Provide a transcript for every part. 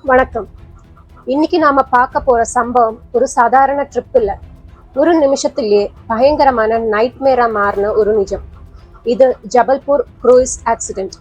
வணக்கம். இன்னைக்கு நாம பார்க்க போற சம்பவம் ஒரு சாதாரண ட்ரிப் இல்ல. ஒரு நிமிஷத்திலேயே பயங்கரமான நைட்மேரா மாறின ஒரு நிஜம். இது ஜபல்பூர் க்ரூயிஸ் ஆக்சிடென்ட்.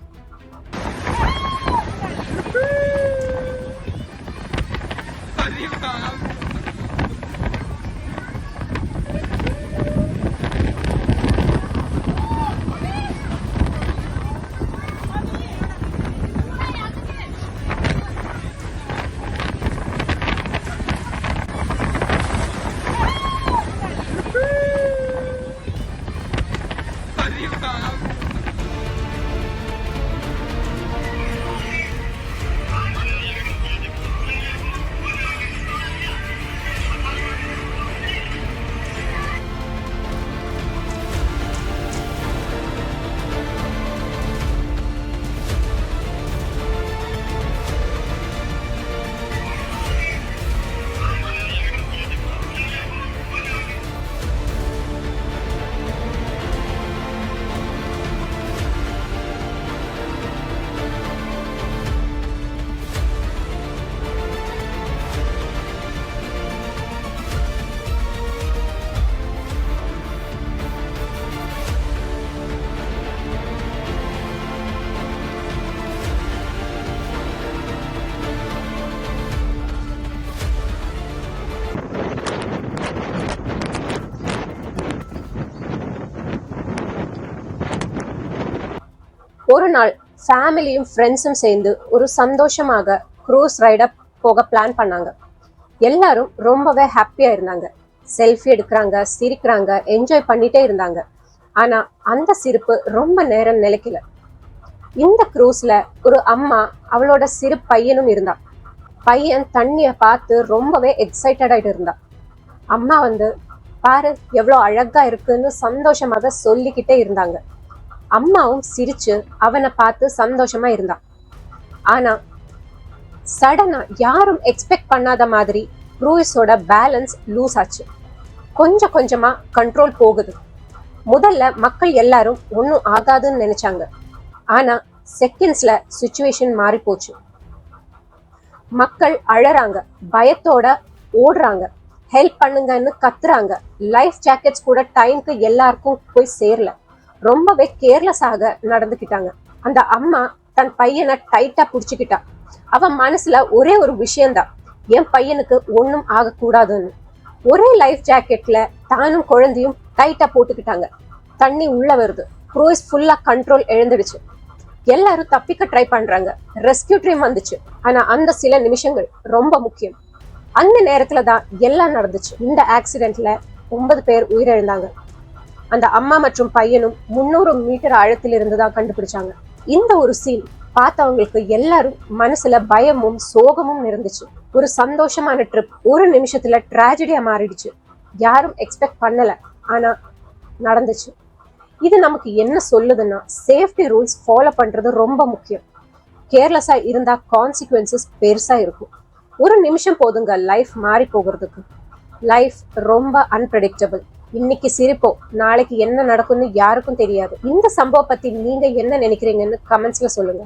ஒரு நாள் ஃபேமிலியும் ஃப்ரெண்ட்ஸும் சேர்ந்து ஒரு சந்தோஷமாக க்ரூஸ் ரைட போக பிளான் பண்ணாங்க. எல்லாரும் ரொம்பவே ஹாப்பியா இருந்தாங்க. செல்ஃபி எடுக்கிறாங்க, சிரிக்கிறாங்க, என்ஜாய் பண்ணிட்டே இருந்தாங்க. ஆனா அந்த சிரிப்பு ரொம்ப நேரம் நிலைக்கல. இந்த க்ரூஸ்ல ஒரு அம்மா அவளோட சிறு பையனும் இருந்தா. பையன் தண்ணிய பார்த்து ரொம்பவே எக்ஸைட்டட் ஆயிட்டு இருந்தா. அம்மா பாரு எவ்வளோ அழகா இருக்குன்னு சந்தோஷமாக சொல்லிக்கிட்டே இருந்தாங்க. அம்மாவும் சிரிச்சு அவனை பார்த்து சந்தோஷமா இருந்தான். ஆனா சடனா யாரும் எக்ஸ்பெக்ட் பண்ணாத மாதிரி க்ரூயிஸோட பேலன்ஸ் லூஸ் ஆச்சு. கொஞ்சம் கொஞ்சமா கண்ட்ரோல் போகுது. முதல்ல மக்கள் எல்லாரும் ஒன்றும் ஆகாதுன்னு நினைச்சாங்க. ஆனா செகண்ட்ஸ்ல சுச்சுவேஷன் மாறி போச்சு. மக்கள் அழறாங்க, பயத்தோட ஓடுறாங்க, ஹெல்ப் பண்ணுங்கன்னு கத்துறாங்க. லைஃப் ஜாக்கெட்ஸ் கூட டைம்க்கு எல்லாருக்கும் போய் சேரல. ரொம்பவே கேர்லெஸ்ஸாக நடந்துக்கிட்டாங்க. அந்த அம்மா தன் பையனை டைட்டா புடிச்சுக்கிட்டா. அவன் மனசுல ஒரே ஒரு விஷயம்தான், என் பையனுக்கு ஒன்னும் ஆகக்கூடாதுன்னு. ஒரே லைஃப் ஜாக்கெட்ல தானும் குழந்தையும் டைட்டா போட்டுக்கிட்டாங்க. தண்ணி உள்ள வருது. க்ரூயிஸ் ஃபுல்லா கண்ட்ரோல் இழந்துடுச்சு. எல்லாரும் தப்பிக்க ட்ரை பண்றாங்க. ரெஸ்கியூ டீம் வந்துச்சு. ஆனா அந்த சில நிமிஷங்கள் ரொம்ப முக்கியம். அந்த நேரத்துல தான் எல்லாம் நடந்துச்சு. இந்த ஆக்சிடென்ட்ல 9 பேர் உயிரிழந்தாங்க. அந்த அம்மா மற்றும் பையனும் 300 மீட்டர் ஆழத்தில் இருந்துதான் கண்டுபிடிச்சாங்க. இந்த ஒரு சீன் பார்த்தவங்களுக்கு எல்லாரும் மனசுல பயமும் சோகமும் இருந்துச்சு. ஒரு சந்தோஷமான ட்ரிப் ஒரு நிமிஷத்துல டிராஜடியா மாறிடுச்சு. யாரும் எக்ஸ்பெக்ட் பண்ணல, ஆனா நடந்துச்சு. இது நமக்கு என்ன சொல்லுதுன்னா, சேஃப்டி ரூல்ஸ் ஃபாலோ பண்றது ரொம்ப முக்கியம். கேர்லெஸ்ஸா இருந்தா கான்சிக்வன்சஸ் பெருசா இருக்கும். ஒரு நிமிஷம் போதுங்க லைஃப் மாறி போகிறதுக்கு. லைஃப் ரொம்ப அன்பிரடிக்டபிள். இன்னைக்கு சிரிப்போம், நாளைக்கு என்ன நடக்கும்னு யாருக்கும் தெரியாது. இந்த சம்பவம் பத்தி நீங்க என்ன நினைக்கிறீங்கன்னு கமெண்ட்ஸ்ல சொல்லுங்க.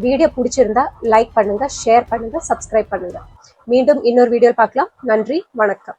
வீடியோ பிடிச்சிருந்தா லைக் பண்ணுங்க, ஷேர் பண்ணுங்க, சப்ஸ்கிரைப் பண்ணுங்க. மீண்டும் இன்னொரு வீடியோ பார்க்கலாம். நன்றி, வணக்கம்.